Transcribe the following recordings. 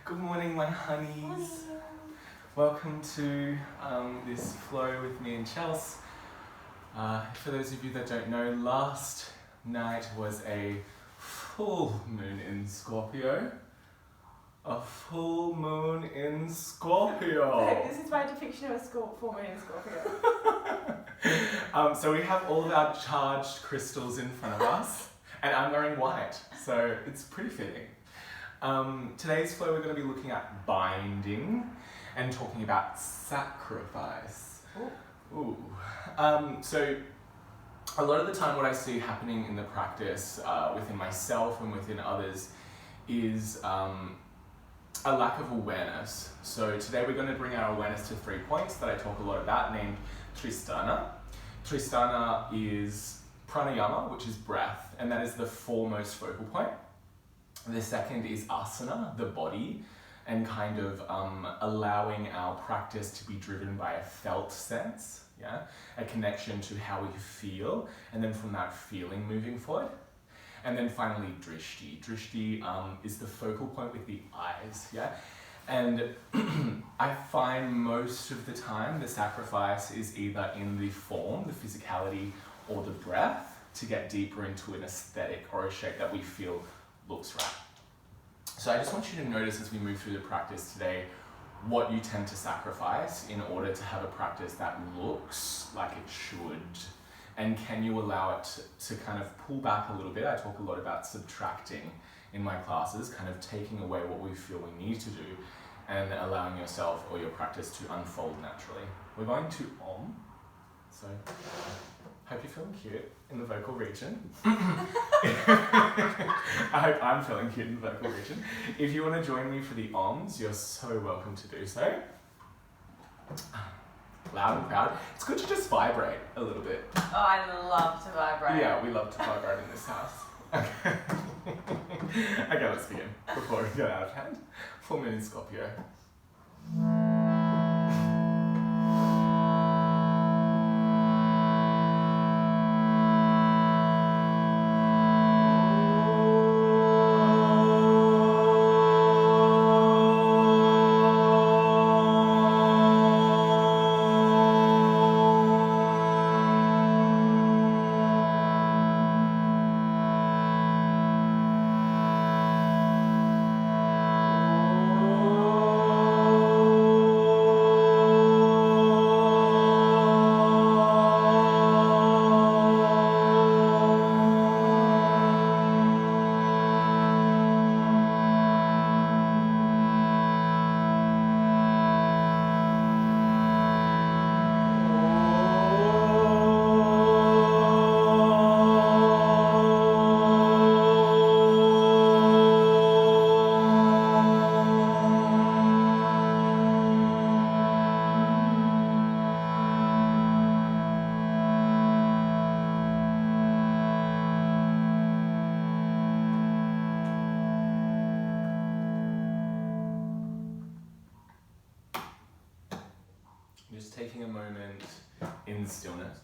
Good morning, my honeys. Morning. Welcome to this flow with me and Chels. For those of you that don't know, last night was a full moon in Scorpio. A full moon in Scorpio. This is my depiction of a full moon in Scorpio. So we have all of our charged crystals in front of us, and I'm wearing white, so it's pretty fitting. Today's flow we're going to be looking at binding and talking about sacrifice. Ooh. So a lot of the time what I see happening in the practice within myself and within others is a lack of awareness. So today we're going to bring our awareness to 3 points that I talk a lot about, named Tristana. Tristana is pranayama, which is breath, and that is the foremost focal point. The second is asana, the body, and kind of allowing our practice to be driven by a felt sense, a connection to how we feel, and then from that feeling moving forward. And then finally, drishti. Drishti is the focal point with the eyes, And I find most of the time the sacrifice is either in the form, the physicality, or the breath to get deeper into an aesthetic or a shape that we feel looks right. So I just want you to notice as we move through the practice today what you tend to sacrifice in order to have a practice that looks like it should. And can you allow it to kind of pull back a little bit? I talk a lot about subtracting in my classes, kind of taking away what we feel we need to do and allowing yourself or your practice to unfold naturally. We're going to Om. So hope you're feeling cute in the vocal region. I hope I'm feeling cute in the vocal region. If you want to join me for the Oms, you're so welcome to do so. Loud and proud. It's good to just vibrate a little bit. Oh, I love to vibrate. Yeah, we love to vibrate in this house. Okay. Okay, let's begin before we get out of hand. Full moon in Scorpio. Just taking a moment in stillness.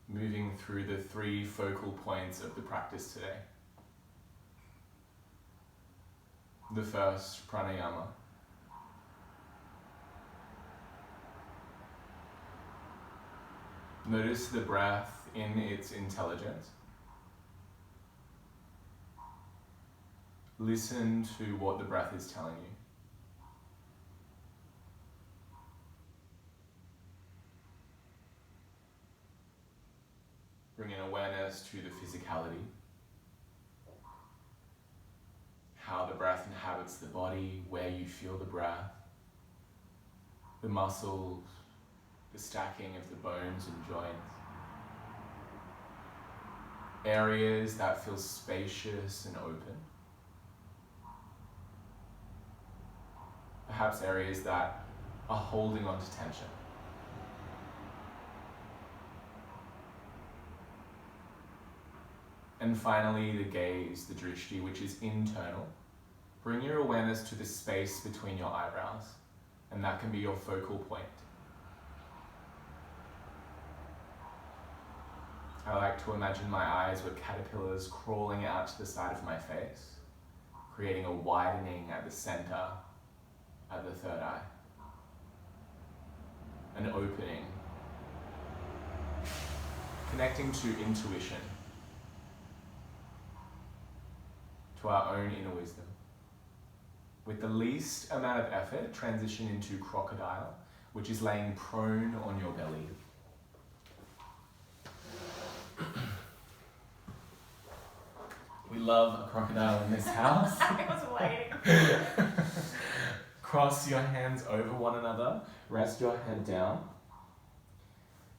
Moving through the 3 focal points of the practice today. The first, pranayama. Notice the breath in its intelligence. Listen to what the breath is telling you. Bring in awareness to the physicality. How the breath inhabits the body, where you feel the breath, the muscles, the stacking of the bones and joints. Areas that feel spacious and open. Perhaps areas that are holding on to tension. And finally, the gaze, the drishti, which is internal. Bring your awareness to the space between your eyebrows, and that can be your focal point. I like to imagine my eyes were caterpillars crawling out to the side of my face, creating a widening at the center, at the third eye. An opening. Connecting to intuition, to our own inner wisdom. With the least amount of effort, transition into crocodile, which is laying prone on your belly. We love a crocodile in this house. I was waiting. Cross your hands over one another, rest your head down.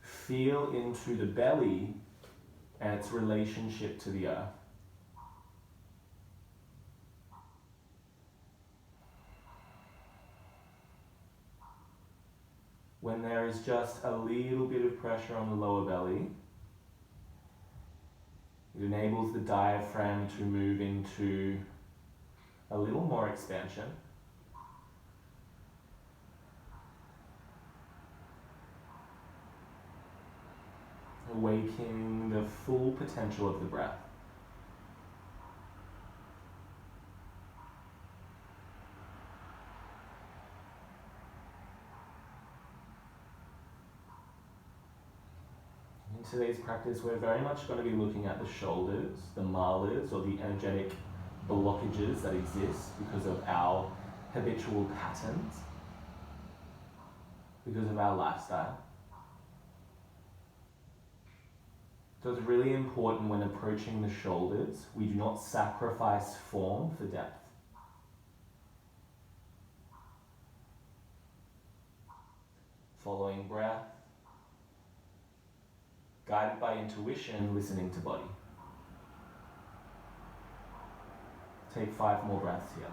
Feel into the belly and its relationship to the earth. When there is just a little bit of pressure on the lower belly, it enables the diaphragm to move into a little more expansion. Awakening the full potential of the breath. In today's practice, we're very much going to be looking at the shoulders, the malas, or the energetic blockages that exist because of our habitual patterns, because of our lifestyle. So it's really important when approaching the shoulders, we do not sacrifice form for depth. Following breath, guided by intuition, listening to body. Take 5 more breaths here.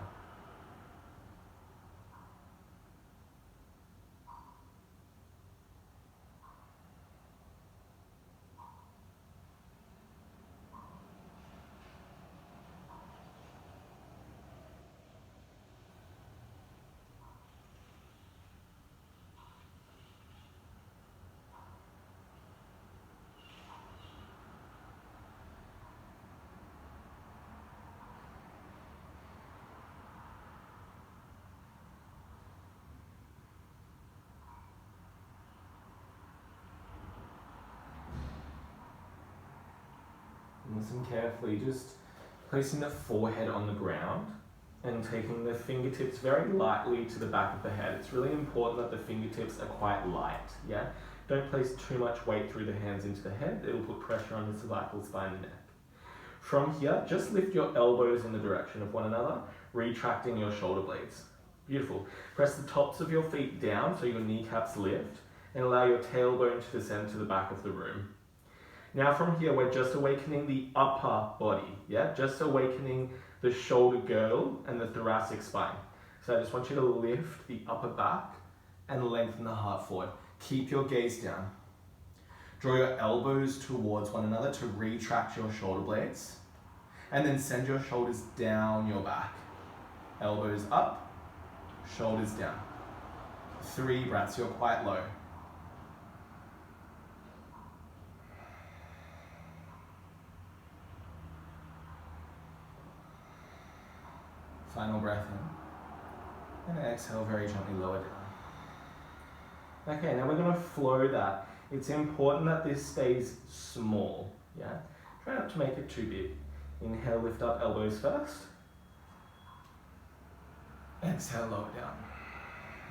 Listen carefully, just placing the forehead on the ground and taking the fingertips very lightly to the back of the head. It's really important that the fingertips are quite light, yeah? Don't place too much weight through the hands into the head. It will put pressure on the cervical spine and neck. From here, just lift your elbows in the direction of one another, retracting your shoulder blades. Beautiful. Press the tops of your feet down so your kneecaps lift and allow your tailbone to descend to the back of the room. Now from here, we're just awakening the upper body, yeah? Just awakening the shoulder girdle and the thoracic spine. So I just want you to lift the upper back and lengthen the heart forward. Keep your gaze down. Draw your elbows towards one another to retract your shoulder blades. And then send your shoulders down your back. Elbows up, shoulders down. 3 breaths, you're quite low. Final breath in. And exhale, very gently lower down. Okay, now we're going to flow that. It's important that this stays small, yeah? Try not to make it too big. Inhale, lift up, elbows first. Exhale, lower down.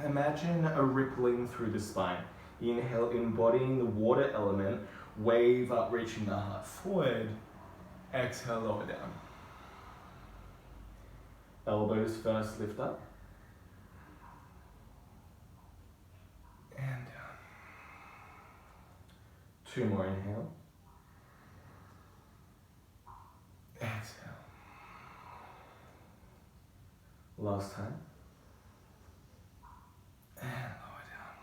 Imagine a rippling through the spine. Inhale, embodying the water element, wave up, reaching the heart forward. Exhale, lower down. Elbows first, lift up. And down. 2 more, inhale. Exhale. Last time. And lower down.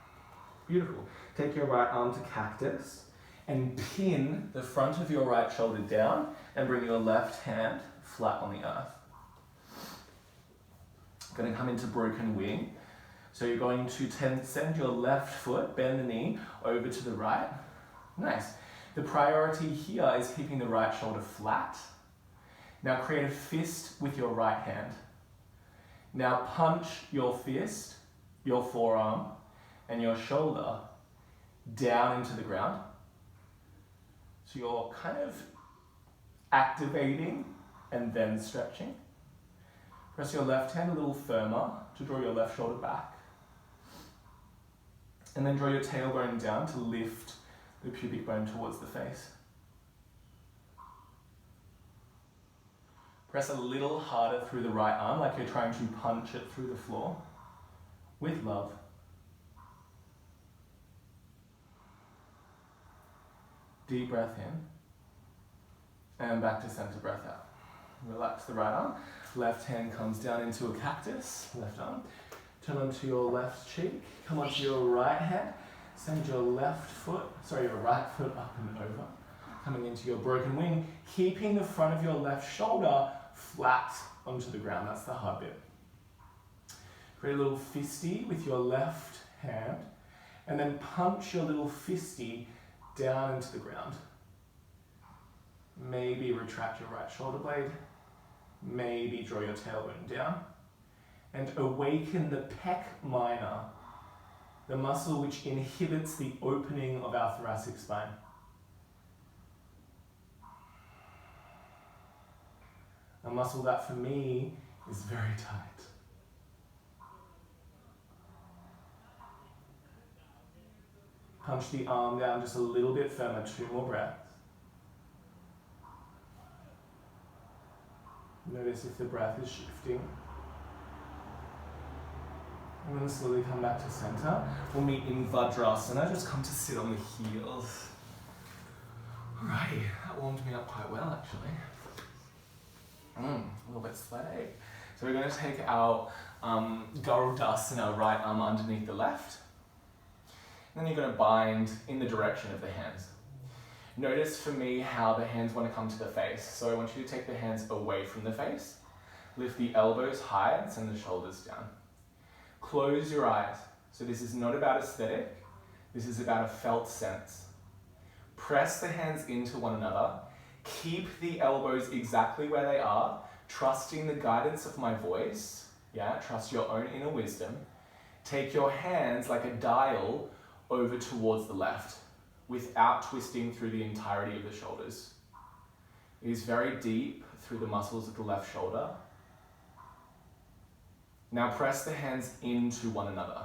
Beautiful. Take your right arm to cactus and pin the front of your right shoulder down and bring your left hand flat on the earth. Going to come into broken wing. So you're going to send your left foot, bend the knee, over to the right. Nice. The priority here is keeping the right shoulder flat. Now create a fist with your right hand. Now punch your fist, your forearm, and your shoulder down into the ground. So you're kind of activating and then stretching. Press your left hand a little firmer to draw your left shoulder back. And then draw your tailbone down to lift the pubic bone towards the face. Press a little harder through the right arm, like you're trying to punch it through the floor, with love. Deep breath in, and back to center, breath out. Relax the right arm, left hand comes down into a cactus, left arm. Turn onto your left cheek, come onto your right hand, send your right foot up and over. Coming into your broken wing, keeping the front of your left shoulder flat onto the ground. That's the hard bit. Create a little fisty with your left hand, and then punch your little fisty down into the ground. Maybe retract your right shoulder blade. Maybe draw your tailbone down. And awaken the pec minor, the muscle which inhibits the opening of our thoracic spine. A muscle that for me is very tight. Punch the arm down just a little bit firmer, 2 more breaths. Notice if the breath is shifting. And then slowly come back to center. We'll meet in Vajrasana, just come to sit on the heels. Alrighty, that warmed me up quite well actually. A little bit sweaty. So we're going to take our Garudasana, right arm underneath the left. And then you're going to bind in the direction of the hands. Notice for me how the hands want to come to the face. So I want you to take the hands away from the face. Lift the elbows high and send the shoulders down. Close your eyes. So this is not about aesthetic. This is about a felt sense. Press the hands into one another. Keep the elbows exactly where they are, trusting the guidance of my voice. Yeah, trust your own inner wisdom. Take your hands like a dial over towards the left without twisting through the entirety of the shoulders. It is very deep through the muscles of the left shoulder. Now press the hands into one another.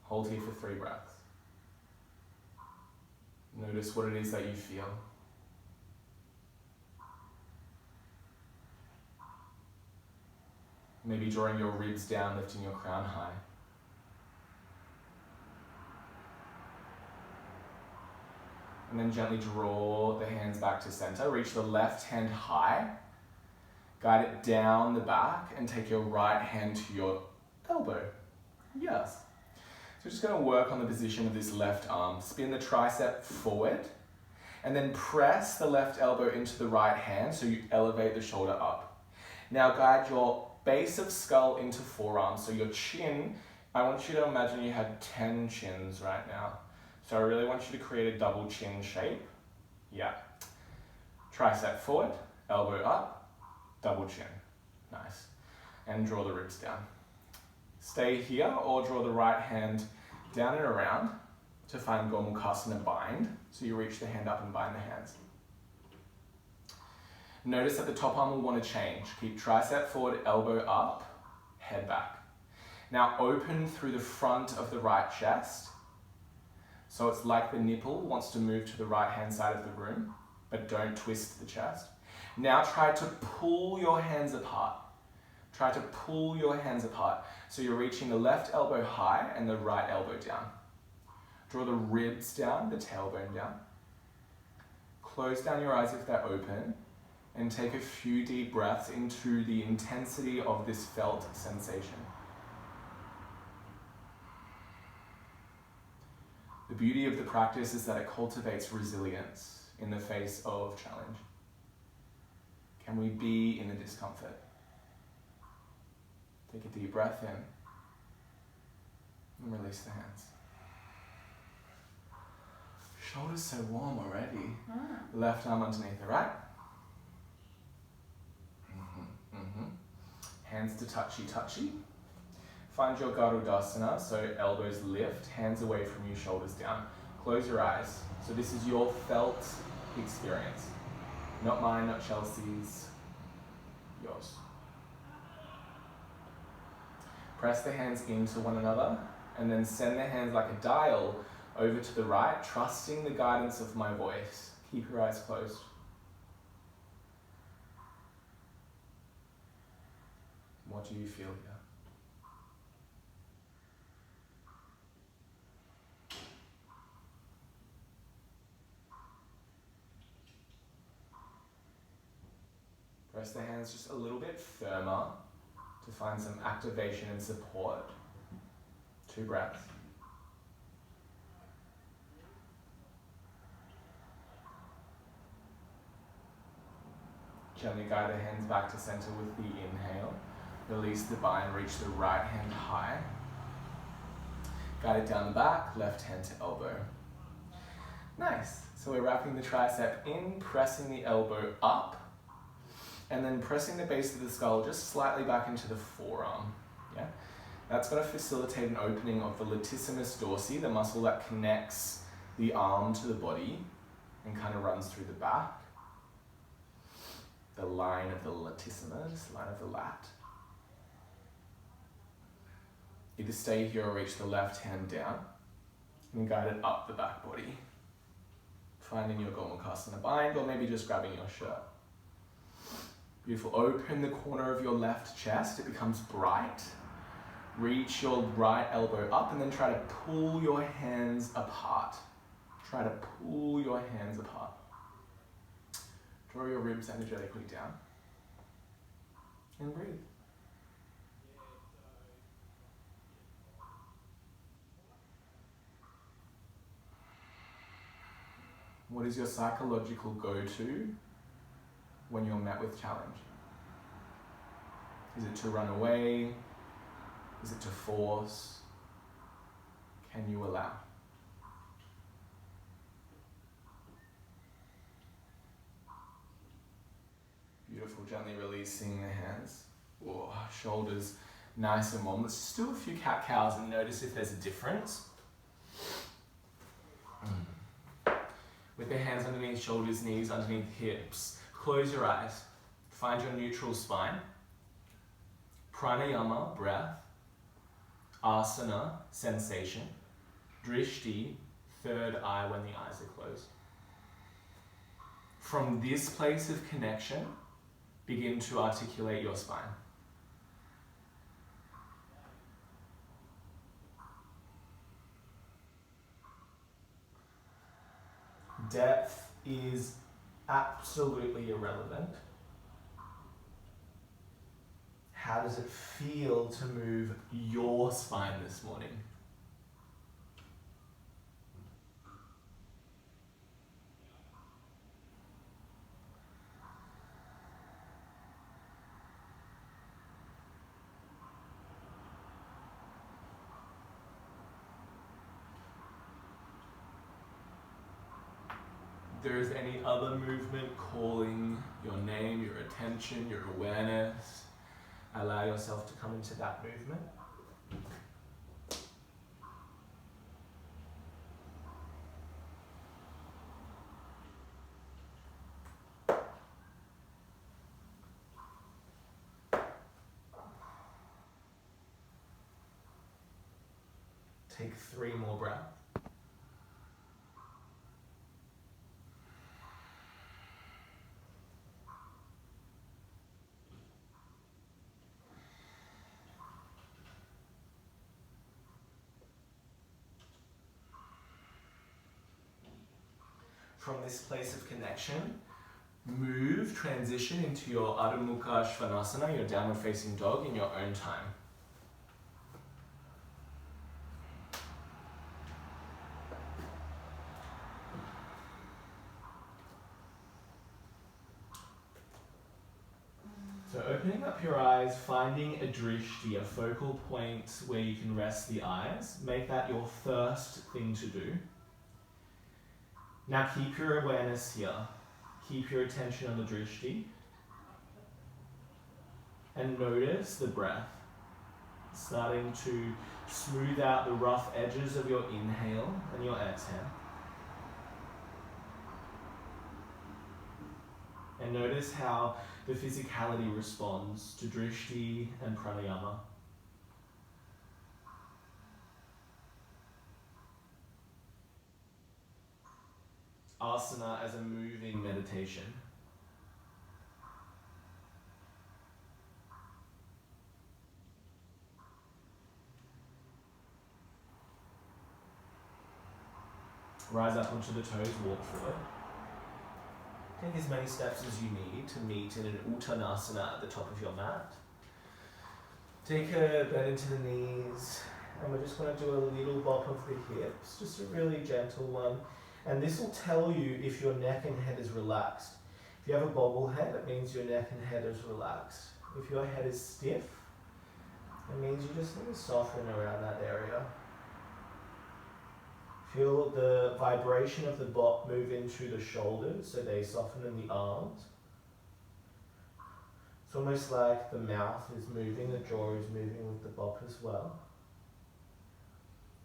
Hold here for 3 breaths. Notice what it is that you feel. Maybe drawing your ribs down, lifting your crown high. And then gently draw the hands back to center. Reach the left hand high. Guide it down the back and take your right hand to your elbow. Yes. So we're just going to work on the position of this left arm. Spin the tricep forward and then press the left elbow into the right hand so you elevate the shoulder up. Now guide your base of skull into forearm. So your chin, I want you to imagine you had 10 chins right now. So I really want you to create a double chin shape. Yeah. Tricep forward, elbow up, double chin. Nice. And draw the ribs down. Stay here or draw the right hand down and around to find Gomukhasana bind. So you reach the hand up and bind the hands. Notice that the top arm will want to change. Keep tricep forward, elbow up, head back. Now open through the front of the right chest. So it's like the nipple wants to move to the right hand side of the room, but don't twist the chest. Now try to pull your hands apart. Try to pull your hands apart. So you're reaching the left elbow high and the right elbow down. Draw the ribs down, the tailbone down. Close down your eyes if they're open and take a few deep breaths into the intensity of this felt sensation. The beauty of the practice is that it cultivates resilience in the face of challenge. Can we be in the discomfort? Take a deep breath in and release the hands. Shoulders so warm already. Left arm underneath the right. Hands to touchy. Find your girdle, so elbows lift, hands away from you, shoulders down. Close your eyes. So this is your felt experience. Not mine, not Chelsea's, yours. Press the hands into one another and then send the hands like a dial over to the right, trusting the guidance of my voice. Keep your eyes closed. What do you feel here? Press the hands just a little bit firmer to find some activation and support. 2 breaths. Gently guide the hands back to center with the inhale. Release the bind, reach the right hand high. Guide it down the back, left hand to elbow. Nice. So we're wrapping the tricep in, pressing the elbow up, and then pressing the base of the skull just slightly back into the forearm. Yeah? That's going to facilitate an opening of the latissimus dorsi, the muscle that connects the arm to the body and kind of runs through the back. The line of the latissimus, line of the lat. Either stay here or reach the left hand down and guide it up the back body. Finding your gomukhasana bind, or maybe just grabbing your shirt. Beautiful. Open the corner of your left chest. It becomes bright. Reach your right elbow up and then try to pull your hands apart. Try to pull your hands apart. Draw your ribs energetically down. And breathe. What is your psychological go-to when you're met with challenge? Is it to run away? Is it to force? Can you allow? Beautiful, gently releasing the hands. Whoa, shoulders nice and warm. Let's just do a few cat-cows and notice if there's a difference. With the hands underneath shoulders, knees underneath hips. Close your eyes. Find your neutral spine. Pranayama, breath. Asana, sensation. Drishti, third eye when the eyes are closed. From this place of connection, begin to articulate your spine. Depth is absolutely irrelevant. How does it feel to move your spine this morning? If there is any other movement calling your name, your attention, your awareness, allow yourself to come into that movement. Take 3 more breaths. From this place of connection, transition into your Adho Mukha Svanasana, your downward facing dog, in your own time. So opening up your eyes, finding a drishti, a focal point where you can rest the eyes. Make that your first thing to do. Now keep your awareness here. Keep your attention on the drishti. And notice the breath. Starting to smooth out the rough edges of your inhale and your exhale. And notice how the physicality responds to drishti and pranayama. Asana as a moving meditation. Rise up onto the toes, walk forward. Take as many steps as you need to meet in an uttanasana at the top of your mat. Take a bend into the knees, and we're just going to do a little bop of the hips, just a really gentle one. And this will tell you if your neck and head is relaxed. If you have a bobble head, it means your neck and head is relaxed. If your head is stiff, it means you just need to soften around that area. Feel the vibration of the bop move into the shoulders, so they soften in the arms. It's almost like the mouth is moving, the jaw is moving with the bop as well.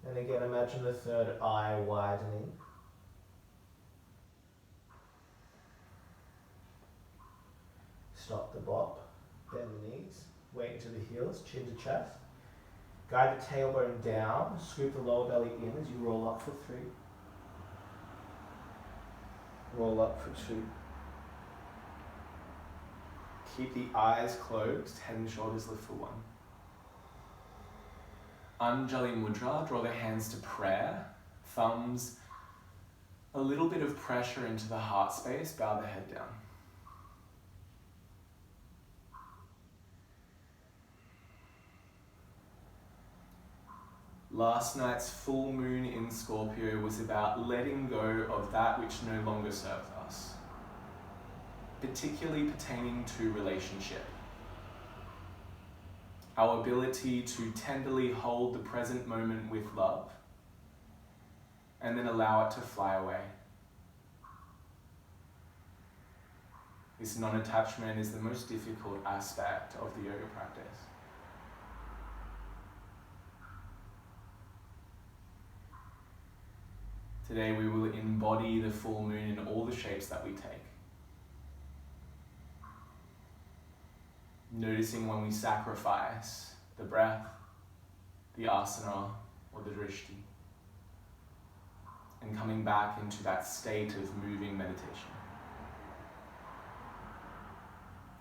And again, imagine the third eye widening. Stop the bop, bend the knees, weight into the heels, chin to chest. Guide the tailbone down, scoop the lower belly in as you roll up for 3. Roll up for 2. Keep the eyes closed, head and shoulders lift for 1. Anjali Mudra, draw the hands to prayer, thumbs, a little bit of pressure into the heart space, bow the head down. Last night's full moon in Scorpio was about letting go of that which no longer serves us, particularly pertaining to relationship. Our ability to tenderly hold the present moment with love and then allow it to fly away. This non-attachment is the most difficult aspect of the yoga practice. Today we will embody the full moon in all the shapes that we take. Noticing when we sacrifice the breath, the asana, or the drishti. And coming back into that state of moving meditation.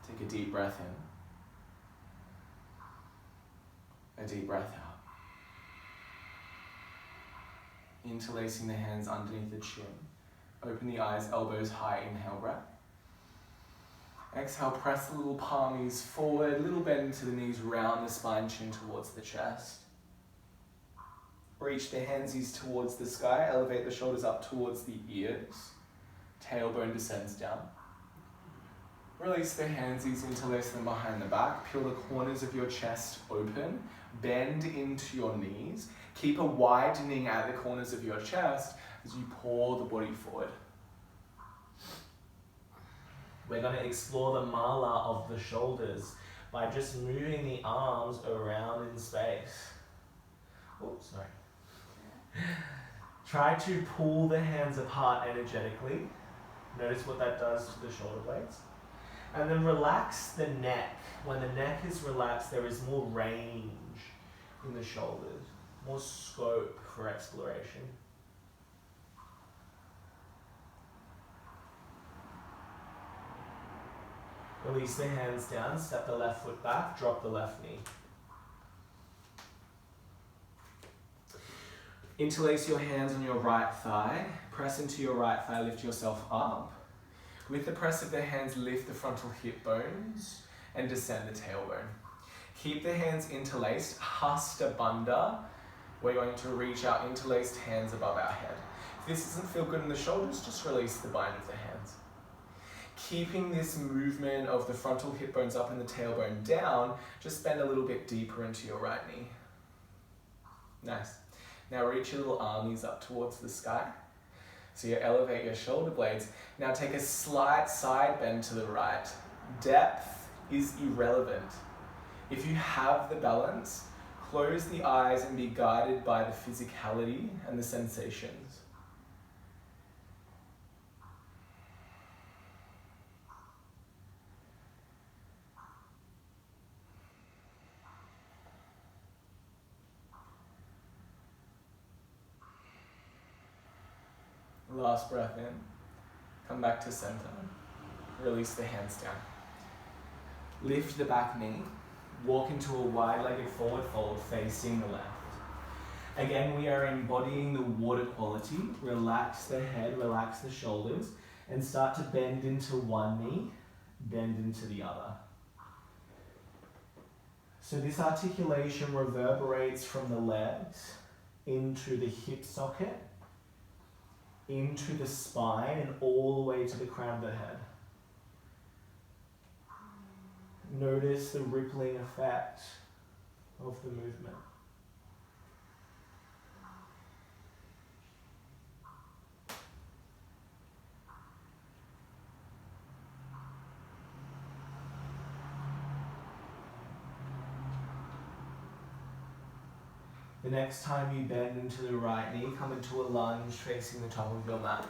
Take a deep breath in. A deep breath out. Interlacing the hands underneath the chin. Open the eyes, elbows high, inhale breath. Exhale, press the little palmies forward, little bend to the knees, round the spine, chin towards the chest. Reach the handsies towards the sky, elevate the shoulders up towards the ears. Tailbone descends down. Release the handsies, interlace them behind the back. Peel the corners of your chest open. Bend into your knees. Keep a widening at the corners of your chest as you pour the body forward. We're going to explore the mala of the shoulders by just moving the arms around in space. Oh, sorry. Try to pull the hands apart energetically. Notice what that does to the shoulder blades. And then relax the neck. When the neck is relaxed, there is more range in the shoulders, more scope for exploration. Release the hands down, step the left foot back, drop the left knee. Interlace your hands on your right thigh, press into your right thigh, lift yourself up. With the press of the hands, lift the frontal hip bones and descend the tailbone. Keep the hands interlaced, hasta bandha. We're going to reach our interlaced hands above our head. If this doesn't feel good in the shoulders, just release the bind of the hands. Keeping this movement of the frontal hip bones up and the tailbone down, just bend a little bit deeper into your right knee. Nice. Now reach your little armies up towards the sky. So you elevate your shoulder blades. Now take a slight side bend to the right. Depth is irrelevant. If you have the balance, close the eyes and be guided by the physicality and the sensations. Last breath in. Come back to center. Release the hands down. Lift the back knee. Walk into a wide-legged forward fold facing the left. Again, we are embodying the water quality. Relax the head, relax the shoulders, and start to bend into one knee, bend into the other. So this articulation reverberates from the legs into the hip socket, into the spine, and all the way to the crown of the head. Notice the rippling effect of the movement. The next time you bend into the right knee, come into a lunge facing the top of your mat.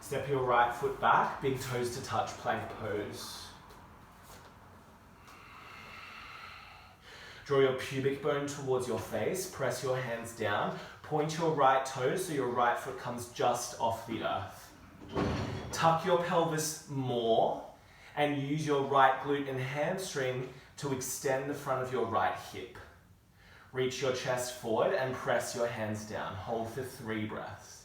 Step your right foot back, big toes to touch, plank pose. Draw your pubic bone towards your face, press your hands down, point your right toes so your right foot comes just off the earth. Tuck your pelvis more and use your right glute and hamstring to extend the front of your right hip. Reach your chest forward and press your hands down. Hold for 3 breaths.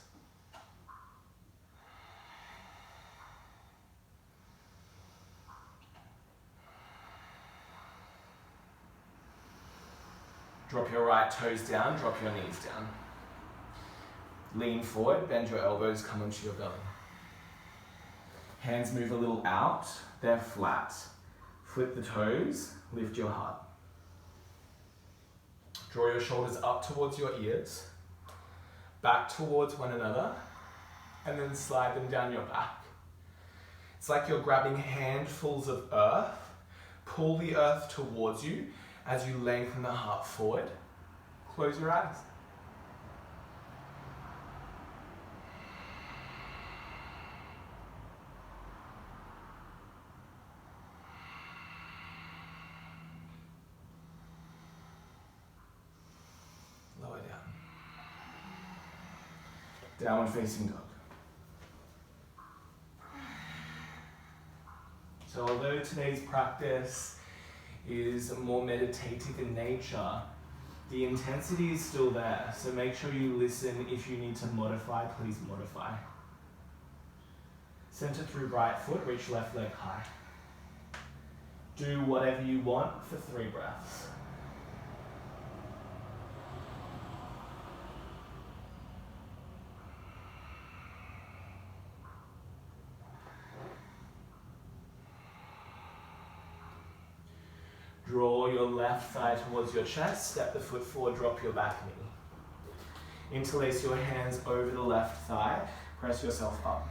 Drop your right toes down, drop your knees down. Lean forward, bend your elbows, come onto your belly. Hands move a little out, they're flat. Flip the toes, lift your heart. Draw your shoulders up towards your ears, back towards one another, and then slide them down your back. It's like you're grabbing handfuls of earth. Pull the earth towards you as you lengthen the heart forward. Close your eyes. Lower down. Downward facing dog. So although today's practice is more meditative in nature, the intensity is still there. So make sure you listen. If you need to modify, please modify. Center through right foot, reach left leg high. Do whatever you want for 3 breaths. Draw your left thigh towards your chest, step the foot forward, drop your back knee. Interlace your hands over the left thigh, press yourself up.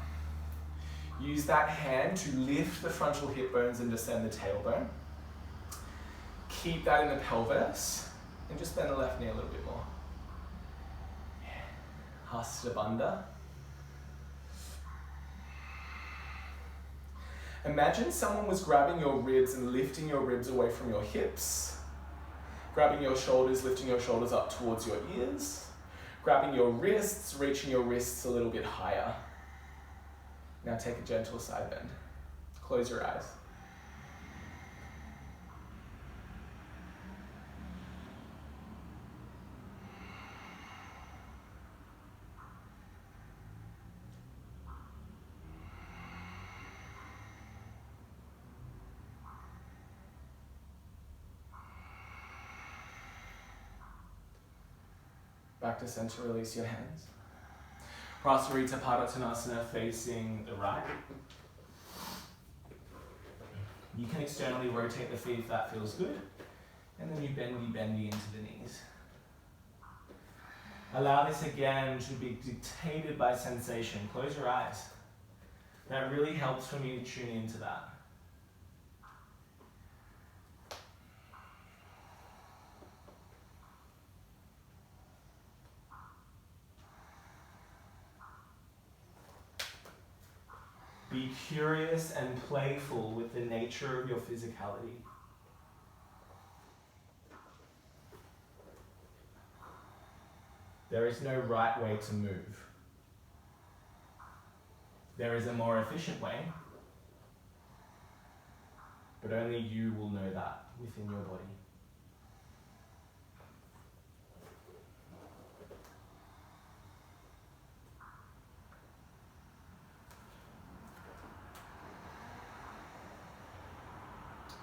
Use that hand to lift the frontal hip bones and descend the tailbone. Keep that in the pelvis, and just bend the left knee a little bit more. Hasta Bandha. Imagine someone was grabbing your ribs and lifting your ribs away from your hips, grabbing your shoulders, lifting your shoulders up towards your ears, grabbing your wrists, reaching your wrists a little bit higher. Now take a gentle side bend. Close your eyes. Back to center, release your hands. Prasarita Padottanasana facing the right. You can externally rotate the feet if that feels good. And then you bendy into the knees. Allow this again to be dictated by sensation. Close your eyes. That really helps for me to tune into that. Be curious and playful with the nature of your physicality. There is no right way to move. There is a more efficient way, but only you will know that within your body.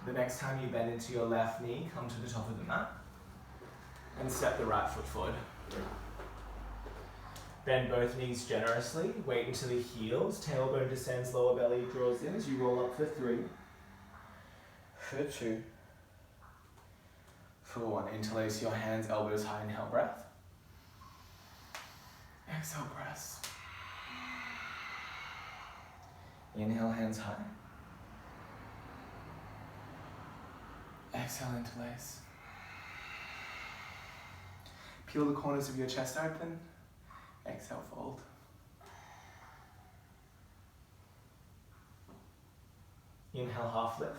The next time you bend into your left knee, come to the top of the mat and step the right foot forward. Bend both knees generously, wait until the heels, tailbone descends, lower belly draws in as you roll up for 3, for 2, for 1. Interlace your hands, elbows high, inhale breath. Exhale press. Inhale hands high. Exhale, interlace. Peel the corners of your chest open. Exhale, fold. Inhale, half lift.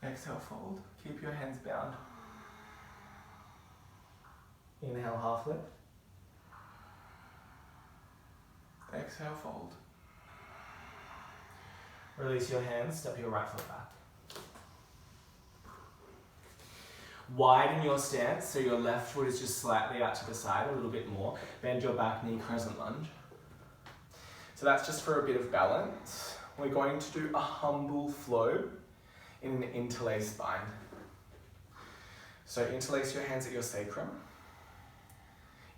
Exhale, fold. Keep your hands bound. Inhale, half lift. Exhale, fold. Release your hands, step your right foot back. Widen your stance so your left foot is just slightly out to the side, a little bit more. Bend your back knee, crescent lunge. So that's just for a bit of balance. We're going to do a humble flow in an interlaced bind. So interlace your hands at your sacrum.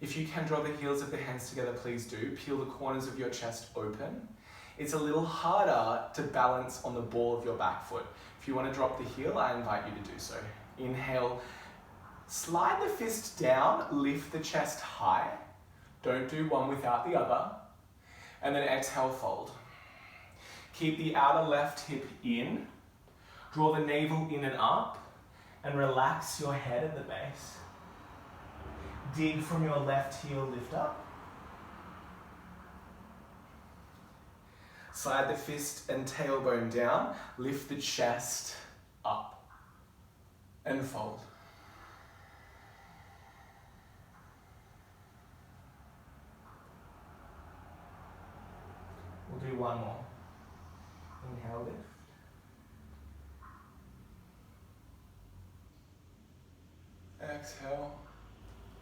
If you can draw the heels of the hands together, please do. Peel the corners of your chest open. It's a little harder to balance on the ball of your back foot. If you want to drop the heel, I invite you to do so. Inhale, slide the fist down, lift the chest high. Don't do one without the other. And then exhale, fold. Keep the outer left hip in. Draw the navel in and up. And relax your head at the base. Dig from your left heel, lift up. Slide the fist and tailbone down. Lift the chest up. And fold. We'll do one more. Inhale, lift. Exhale.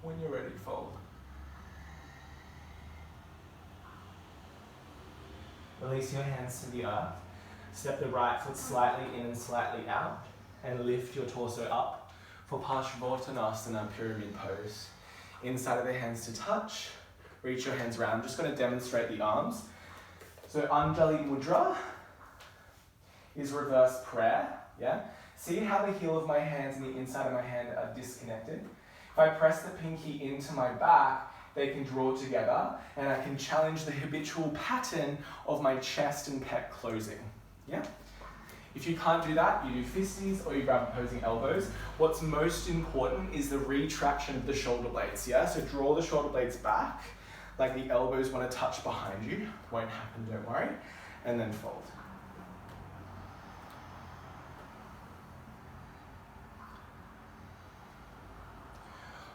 When you're ready, fold. Release your hands to the earth. Step the right foot slightly in and slightly out. And lift your torso up for Parsvottanasana, pyramid pose. Inside of the hands to touch. Reach your hands round. I'm just going to demonstrate the arms. So Anjali Mudra is reverse prayer. Yeah. See how the heel of my hands and the inside of my hand are disconnected? If I press the pinky into my back, they can draw together, and I can challenge the habitual pattern of my chest and pec closing. Yeah. If you can't do that, you do fisties or you grab opposing elbows. What's most important is the retraction of the shoulder blades, yeah? So draw the shoulder blades back, like the elbows want to touch behind you. Won't happen, don't worry. And then fold.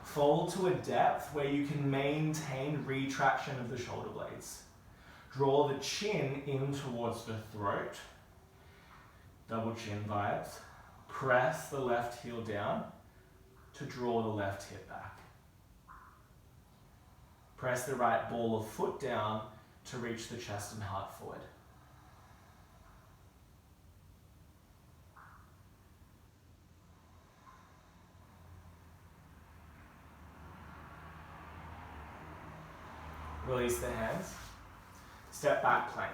Fold to a depth where you can maintain retraction of the shoulder blades. Draw the chin in towards the throat. Double chin vibes. Press the left heel down to draw the left hip back. Press the right ball of foot down to reach the chest and heart forward. Release the hands. Step back plank.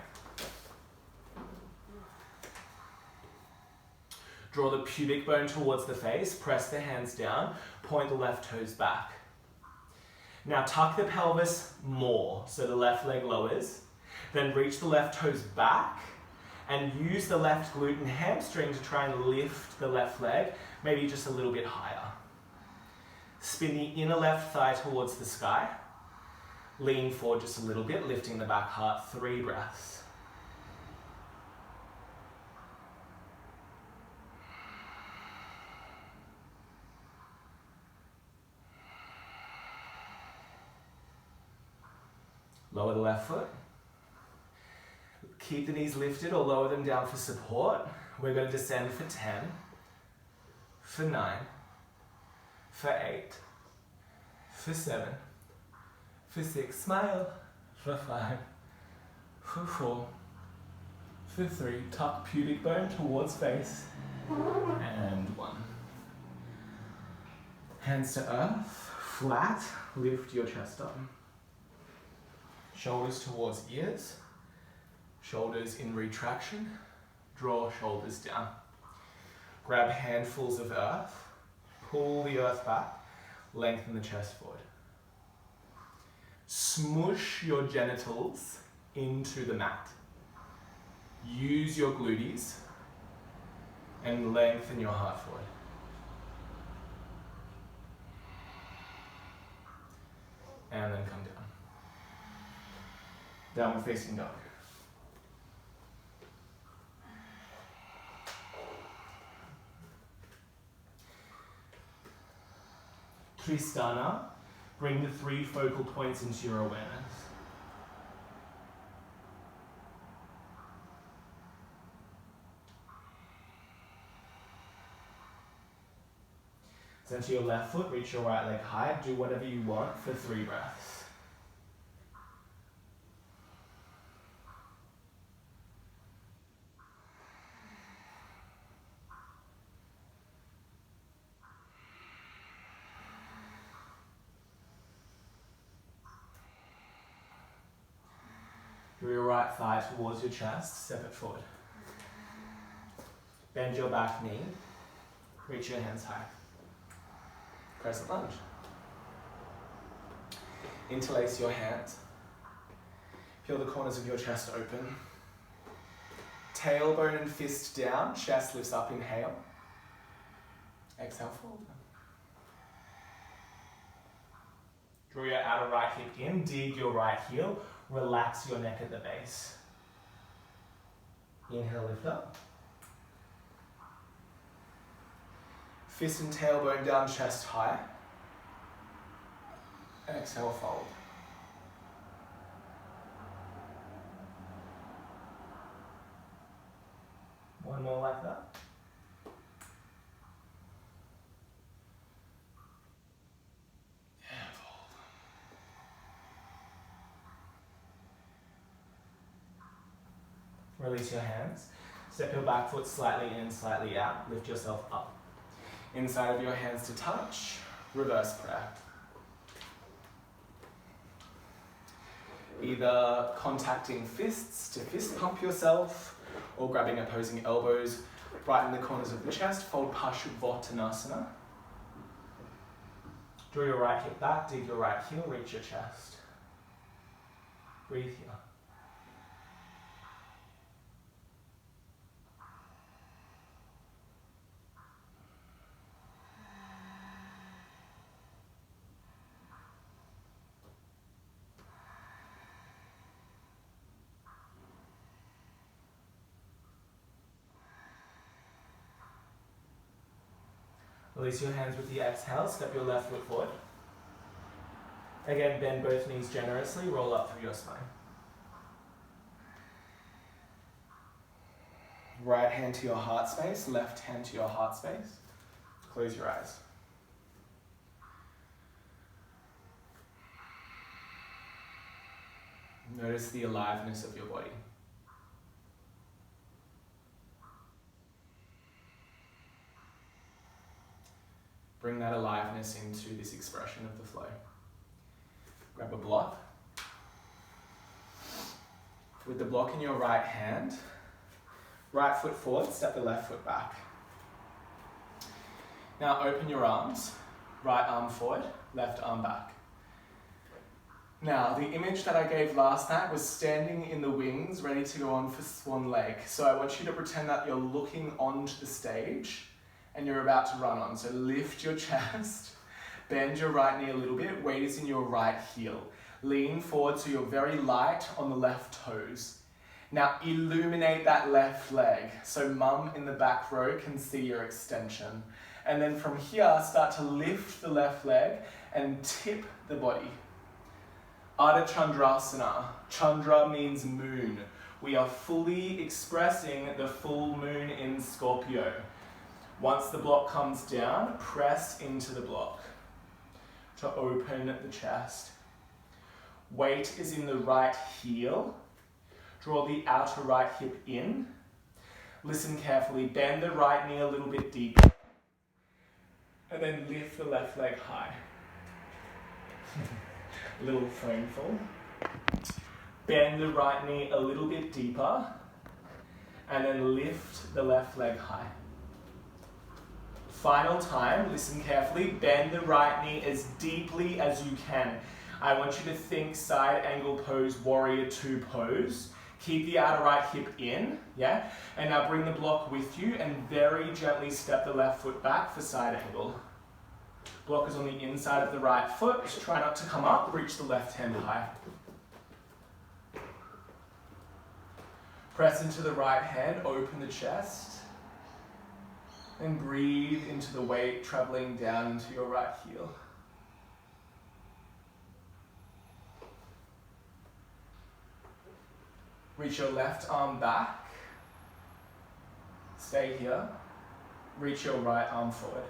Draw the pubic bone towards the face, press the hands down, point the left toes back. Now tuck the pelvis more, so the left leg lowers. Then reach the left toes back and use the left glute and hamstring to try and lift the left leg, maybe just a little bit higher. Spin the inner left thigh towards the sky. Lean forward just a little bit, lifting the back heart, 3 breaths. Lower the left foot. Keep the knees lifted or lower them down for support. We're going to descend for 10, for 9, for 8, for 7, for 6, smile, for 5, for 4, for 3, tuck pubic bone towards face, and 1. Hands to earth, flat, lift your chest up. Shoulders towards ears, shoulders in retraction, draw shoulders down. Grab handfuls of earth, pull the earth back, lengthen the chest forward. Smush your genitals into the mat. Use your glutees and lengthen your heart forward. And then come down. Downward facing dog. Tristana, bring the 3 focal points into your awareness. Center your left foot, reach your right leg high, do whatever you want for 3 breaths. Draw your right thigh towards your chest, step it forward. Bend your back knee, reach your hands high. Crescent lunge. Interlace your hands. Feel the corners of your chest open. Tailbone and fist down, chest lifts up, inhale. Exhale, fold. Draw your outer right hip in, dig your right heel, relax your neck at the base. Inhale, lift up. Fist and tailbone down, chest high. Exhale, fold. One more like that. And fold. Release your hands. Step your back foot slightly in, slightly out. Lift yourself up. Inside of your hands to touch. Reverse prayer. Either contacting fists to fist pump yourself, or grabbing opposing elbows right in the corners of the chest. Fold Paschimottanasana. Draw your right hip back, dig your right heel, reach your chest. Breathe here. Release your hands with the exhale, step your left foot forward. Again, bend both knees generously, roll up through your spine. Right hand to your heart space, left hand to your heart space. Close your eyes. Notice the aliveness of your body. Bring that aliveness into this expression of the flow. Grab a block. With the block in your right hand, right foot forward, step the left foot back. Now open your arms, right arm forward, left arm back. Now, the image that I gave last night was standing in the wings, ready to go on for swan lake. So I want you to pretend that you're looking onto the stage and you're about to run on. So lift your chest, bend your right knee a little bit, weight is in your right heel. Lean forward so you're very light on the left toes. Now illuminate that left leg so mum in the back row can see your extension. And then from here, start to lift the left leg and tip the body. Ardha Chandrasana. Chandra means moon. We are fully expressing the full moon in Scorpio. Once the block comes down, press into the block to open the chest. Weight is in the right heel. Draw the outer right hip in. Listen carefully. Bend the right knee a little bit deeper. And then lift the left leg high. Little phone fall. Bend the right knee a little bit deeper. And then lift the left leg high. Final time, listen carefully. Bend the right knee as deeply as you can. I want you to think side angle pose, warrior two pose. Keep the outer right hip in, yeah? And now bring the block with you and very gently step the left foot back for side angle. Block is on the inside of the right foot. Try not to come up, reach the left hand high. Press into the right hand, open the chest. And breathe into the weight traveling down into your right heel. Reach your left arm back. Stay here. Reach your right arm forward.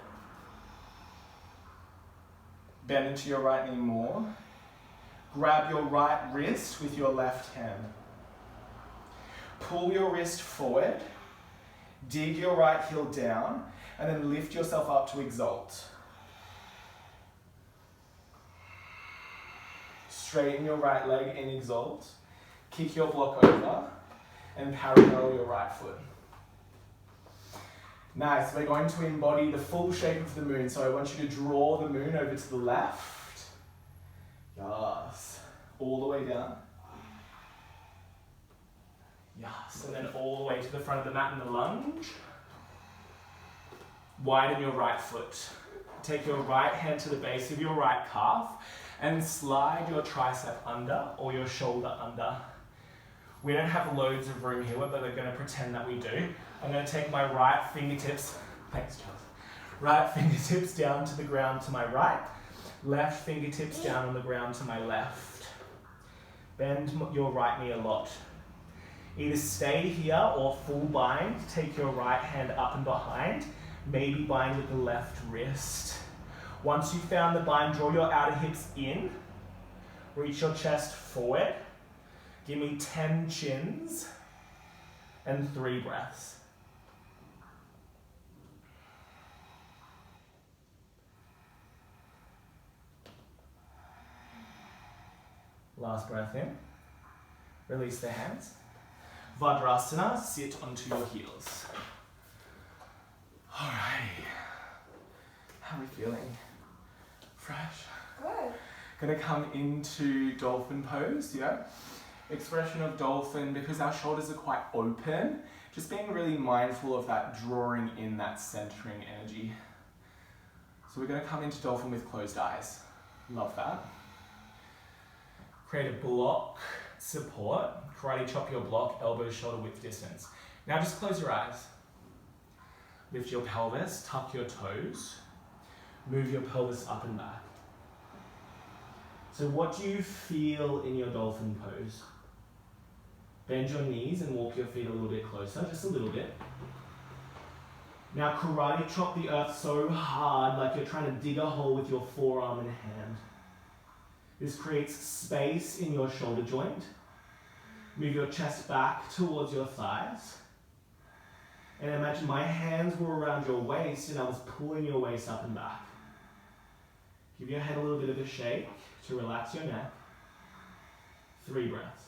Bend into your right knee more. Grab your right wrist with your left hand. Pull your wrist forward. Dig your right heel down. And then lift yourself up to exalt. Straighten your right leg in exalt. Kick your block over and parallel your right foot. Nice, we're going to embody the full shape of the moon. So I want you to draw the moon over to the left. Yes. All the way down. Yes, and then all the way to the front of the mat in the lunge. Widen your right foot. Take your right hand to the base of your right calf and slide your tricep under or your shoulder under. We don't have loads of room here, but we're going to pretend that we do. I'm going to take my right fingertips, thanks Charles, right fingertips down to the ground to my right, left fingertips down on the ground to my left. Bend your right knee a lot. Either stay here or full bind. Take your right hand up and behind, maybe bind with the left wrist. Once you've found the bind, draw your outer hips in, reach your chest forward. Give me 10 chins and 3 breaths. Last breath in. Release the hands. Vajrasana, sit onto your heels. Alrighty. How are we feeling? Fresh? Good. Gonna come into dolphin pose, yeah? Expression of dolphin, because our shoulders are quite open, just being really mindful of that drawing in, that centering energy. So we're going to come into dolphin with closed eyes. Love that. Create a block support. Karate chop your block, elbow shoulder width distance. Now just close your eyes. Lift your pelvis, tuck your toes. Move your pelvis up and back. So what do you feel in your dolphin pose? Bend your knees and walk your feet a little bit closer, just a little bit. Now karate chop the earth so hard like you're trying to dig a hole with your forearm and hand. This creates space in your shoulder joint. Move your chest back towards your thighs. And imagine my hands were around your waist and I was pulling your waist up and back. Give your head a little bit of a shake to relax your neck. 3 breaths.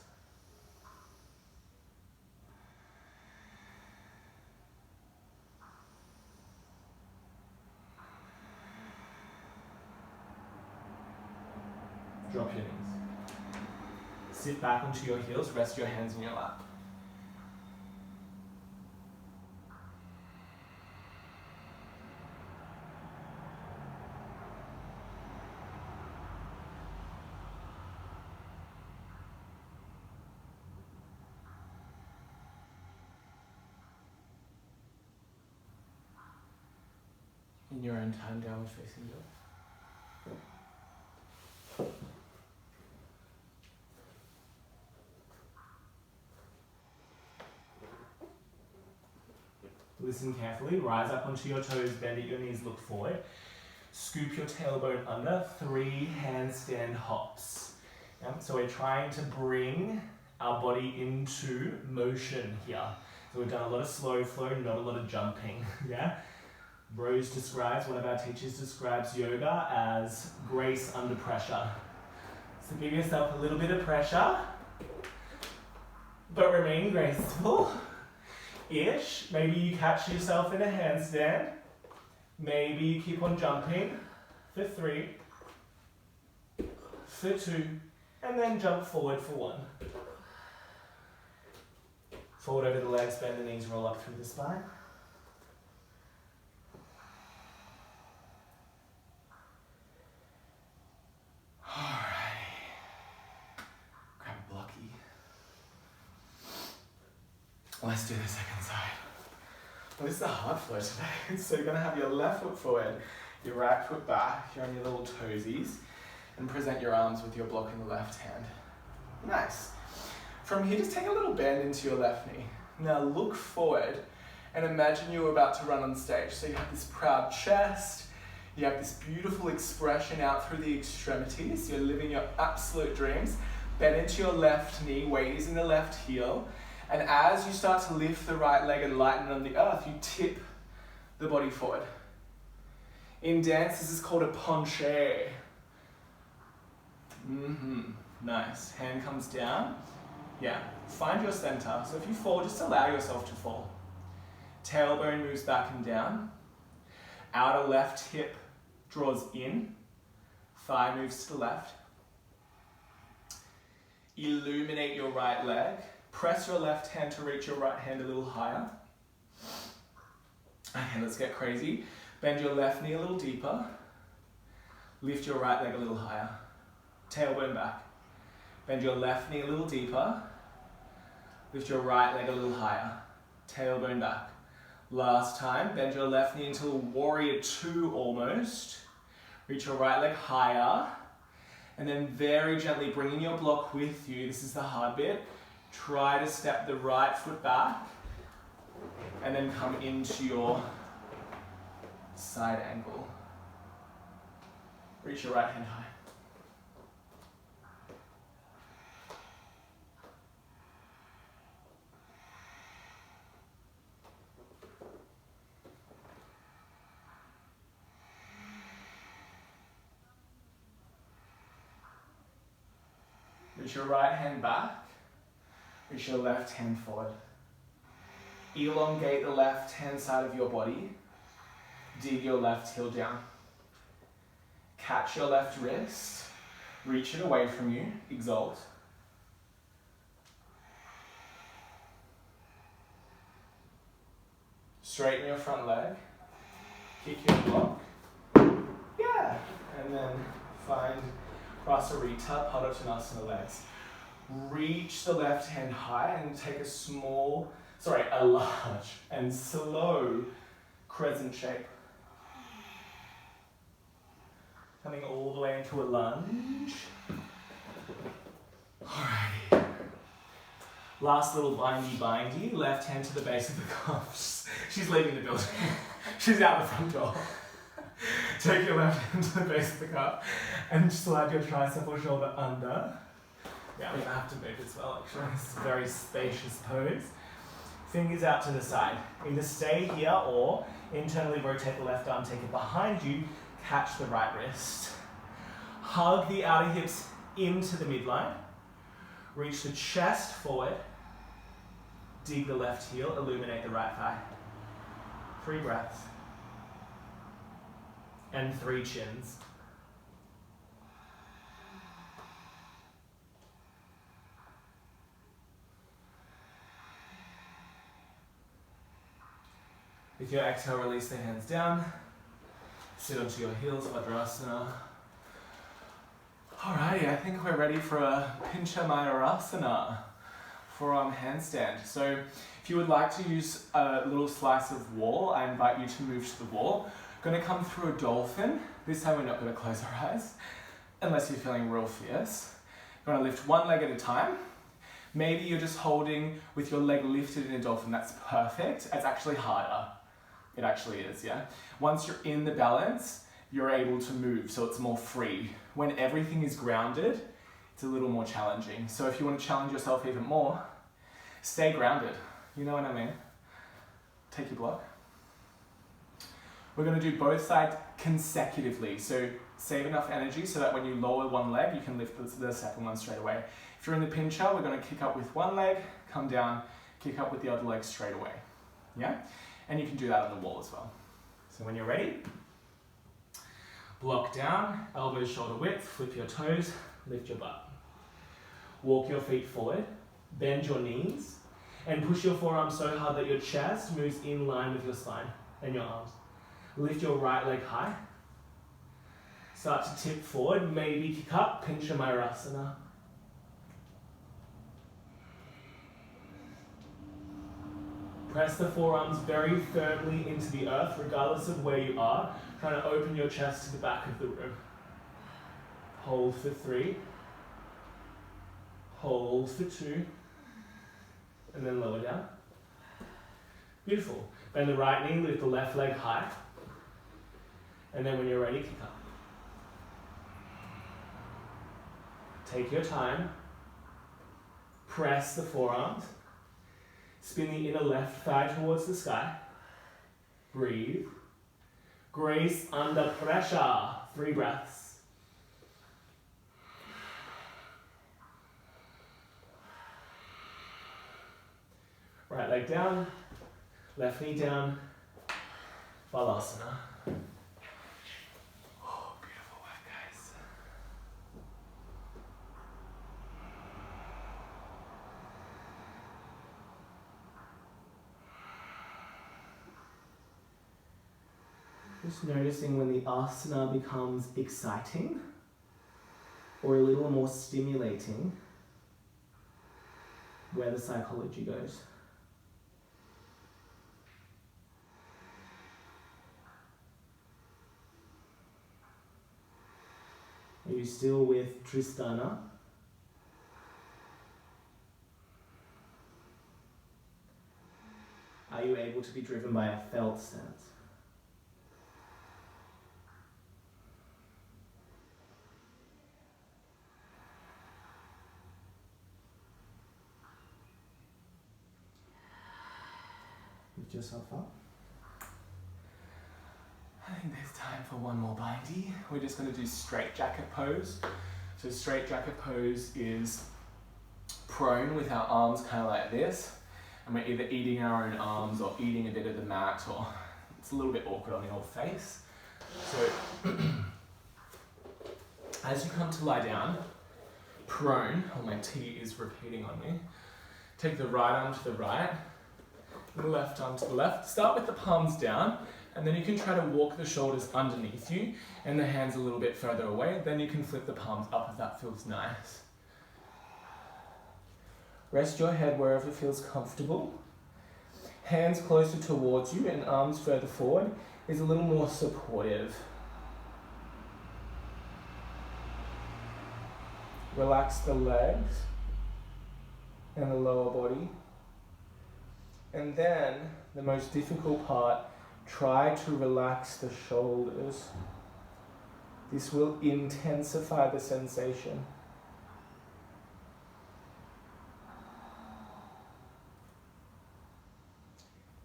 Drop your knees. sit back onto your heels, rest your hands in your lap. In your own time, downward facing dog. Listen carefully, rise up onto your toes, bend at your knees, look forward. Scoop your tailbone under, 3 handstand hops. Yeah? So we're trying to bring our body into motion here. So we've done a lot of slow flow, not a lot of jumping. Yeah? Rose describes, one of our teachers describes yoga as grace under pressure. So give yourself a little bit of pressure, but remain graceful. Ish. Maybe you catch yourself in a handstand. Maybe you keep on jumping for 3, for 2, and then jump forward for 1. Forward over the legs, bend the knees, roll up through the spine. Let's do the second side. Well, this is a hard flow today. So you're going to have your left foot forward, your right foot back, you're on your little toesies, and present your arms with your block in the left hand. Nice. From here, just take a little bend into your left knee. Now look forward and imagine you're about to run on stage. So you have this proud chest, you have this beautiful expression out through the extremities, you're living your absolute dreams. Bend into your left knee, weight is in the left heel. And as you start to lift the right leg and lighten on the earth, you tip the body forward. In dance, this is called a penché. Nice. Hand comes down. Yeah, find your center. So if you fall, just allow yourself to fall. Tailbone moves back and down. Outer left hip draws in. Thigh moves to the left. Illuminate your right leg. Press your left hand to reach your right hand a little higher. Okay, let's get crazy. Bend your left knee a little deeper. Lift your right leg a little higher. Tailbone back. Bend your left knee a little deeper. Lift your right leg a little higher. Tailbone back. Last time, bend your left knee into a warrior 2 almost. Reach your right leg higher. And then very gently bringing your block with you. This is the hard bit. Try to step the right foot back and then come into your side angle. Reach your right hand high. Reach your right hand back. Reach your left hand forward. Elongate the left hand side of your body. Dig your left heel down. Catch your left wrist. Reach it away from you. Exalt. Straighten your front leg. Kick your block. Yeah. And then find Prasarita, Padottanasana legs. Reach the left hand high and take a large and slow crescent shape. Coming all the way into a lunge. Alrighty. Last little bindy. Left hand to the base of the calf. She's leaving the building. She's out the front door. Take your left hand to the base of the calf and slide your tricep or shoulder under. Yeah, I'm going to have to move as well, actually. This is a very spacious pose. Fingers out to the side. Either stay here or internally rotate the left arm, take it behind you, catch the right wrist. Hug the outer hips into the midline. Reach the chest forward. Dig the left heel, illuminate the right thigh. 3 breaths. And 3 chins. With your exhale, release the hands down. Sit onto your heels, Vajrasana. Alrighty, I think we're ready for a Pincha Mayurasana, forearm handstand. So if you would like to use a little slice of wall, I invite you to move to the wall. Going to come through a dolphin. This time we're not going to close our eyes, unless you're feeling real fierce. You're going to lift one leg at a time. Maybe you're just holding with your leg lifted in a dolphin. That's perfect. It's actually harder. It actually is, yeah? Once you're in the balance, you're able to move, so it's more free. When everything is grounded, it's a little more challenging. So if you want to challenge yourself even more, stay grounded. You know what I mean? Take your block. We're going to do both sides consecutively. So save enough energy so that when you lower one leg, you can lift the second one straight away. If you're in the pincha, we're going to kick up with one leg, come down, kick up with the other leg straight away. Yeah? And you can do that on the wall as well. So when you're ready, block down, elbows shoulder width, flip your toes, lift your butt. Walk your feet forward, bend your knees, and push your forearms so hard that your chest moves in line with your spine and your arms. Lift your right leg high. Start to tip forward, maybe kick up, Pincha Mayurasana. Press the forearms very firmly into the earth, regardless of where you are. Trying to open your chest to the back of the room. Hold for 3. Hold for 2. And then lower down. Beautiful. Bend the right knee, lift the left leg high. And then when you're ready, kick up. Take your time. Press the forearms. Spin the inner left thigh towards the sky. Breathe. Grace under pressure. 3 breaths. Right leg down. Left knee down. Balasana. Oh, beautiful work, guys. Just noticing when the asana becomes exciting or a little more stimulating, where the psychology goes. Are you still with Tristana? Are you able to be driven by a felt sense? Lift yourself up. I think there's time for one more bindy. We're just going to do straight jacket pose. So straight jacket pose is prone with our arms kind of like this. And we're either eating our own arms or eating a bit of the mat, or it's a little bit awkward on the old face. So as you come to lie down, prone, oh my T is repeating on me. Take the right arm to the right, the left arm to the left. Start with the palms down, and then you can try to walk the shoulders underneath you and the hands a little bit further away. Then you can flip the palms up if that feels nice. Rest your head wherever feels comfortable. Hands closer towards you and arms further forward is a little more supportive. Relax the legs and the lower body. And then, the most difficult part, try to relax the shoulders. This will intensify the sensation.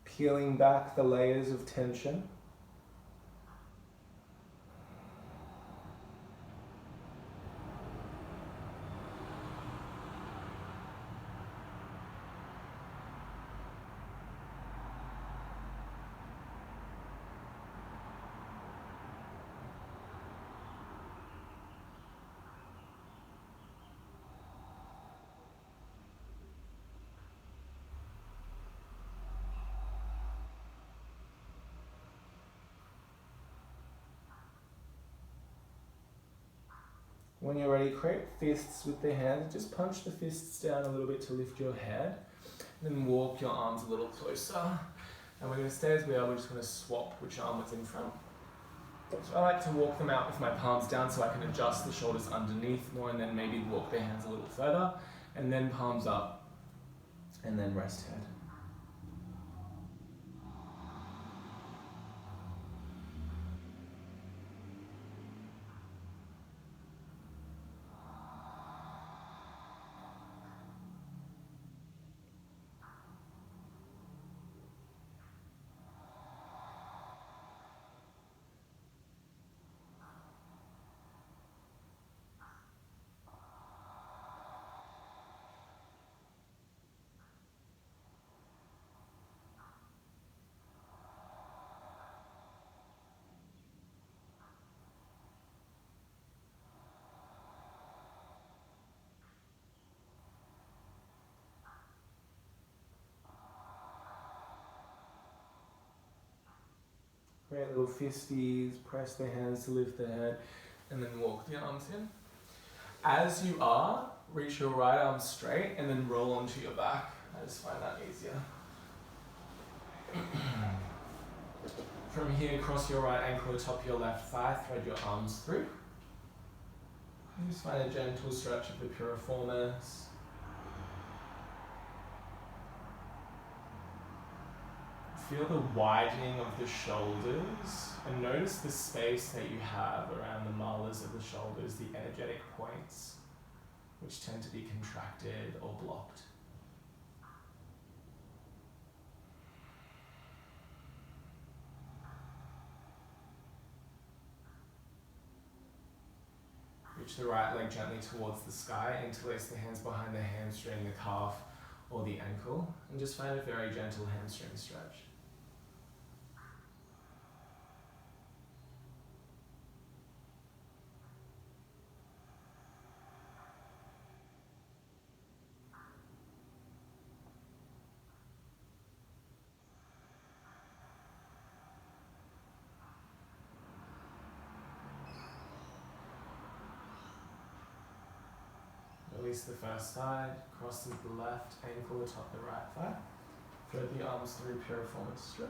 Peeling back the layers of tension. When you're ready, create fists with the hands. Just punch the fists down a little bit to lift your head. Then walk your arms a little closer. And we're going to stay as we are. We're just going to swap which arm is in front. So I like to walk them out with my palms down so I can adjust the shoulders underneath more, and then maybe walk the hands a little further. And then palms up. And then rest head. Great little fisties, press the hands to lift the head, and then walk the arms in. As you are, reach your right arm straight and then roll onto your back. I just find that easier. From here, cross your right ankle atop your left thigh, thread your arms through. And just find a gentle stretch of the piriformis. Feel the widening of the shoulders and notice the space that you have around the malas of the shoulders, the energetic points, which tend to be contracted or blocked. Reach the right leg gently towards the sky, interlace the hands behind the hamstring, the calf, or the ankle, and just find a very gentle hamstring stretch. Release the first side, cross the left ankle atop the right thigh. Thread the arms through piriformis stretch.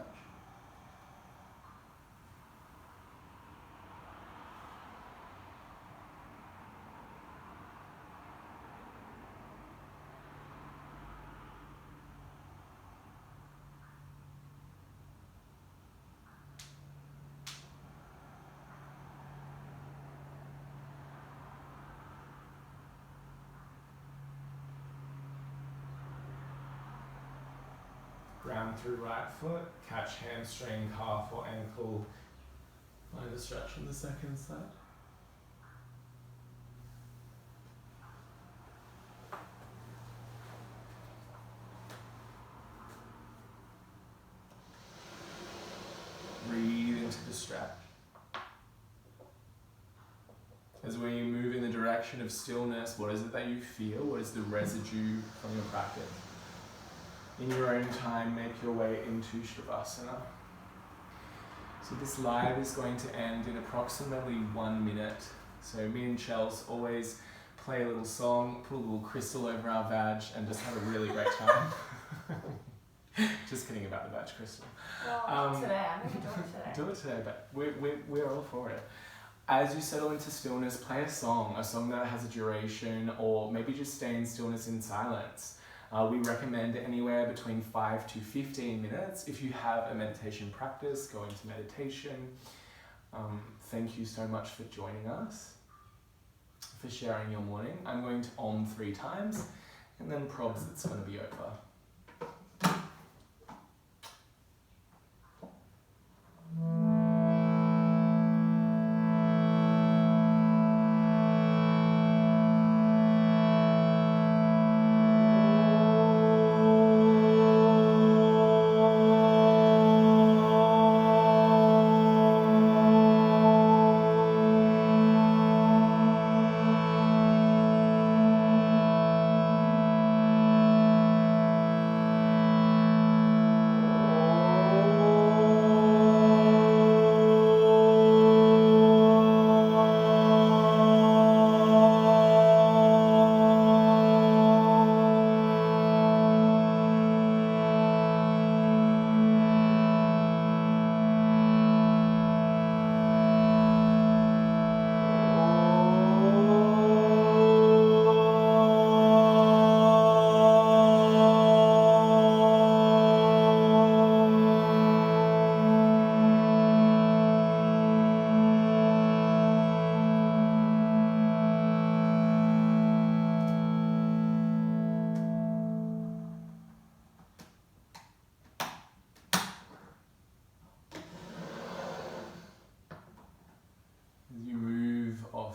Ground through right foot, catch hamstring, calf or ankle. Find a stretch on the second side. Breathe into the stretch. As we move in the direction of stillness, what is it that you feel? What is the residue from your practice? In your own time, make your way into Shavasana. So this live is going to end in approximately 1 minute. So me and Chels always play a little song, put a little crystal over our vag, and just have a really great time. Just kidding about the vag crystal. Well, today, I'm going to do it today. Do it today, but we're all for it. As you settle into stillness, play a song that has a duration, or maybe just stay in stillness in silence. We recommend anywhere between 5 to 15 minutes. If you have a meditation practice, go into meditation. Thank you so much for joining us, for sharing your morning. I'm going to Om 3 times, and then probs, it's going to be over.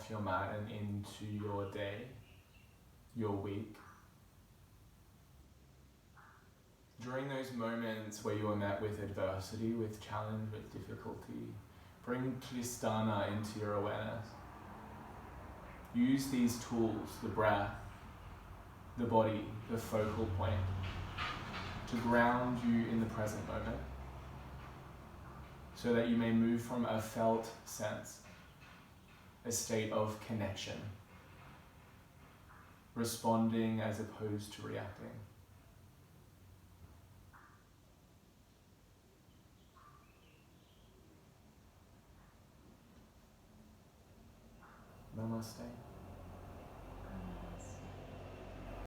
off your mat and into your day, your week. During those moments where you are met with adversity, with challenge, with difficulty, bring Tristana into your awareness. Use these tools, the breath, the body, the focal point, to ground you in the present moment, so that you may move from a felt sense, a state of connection, responding as opposed to reacting. Namaste.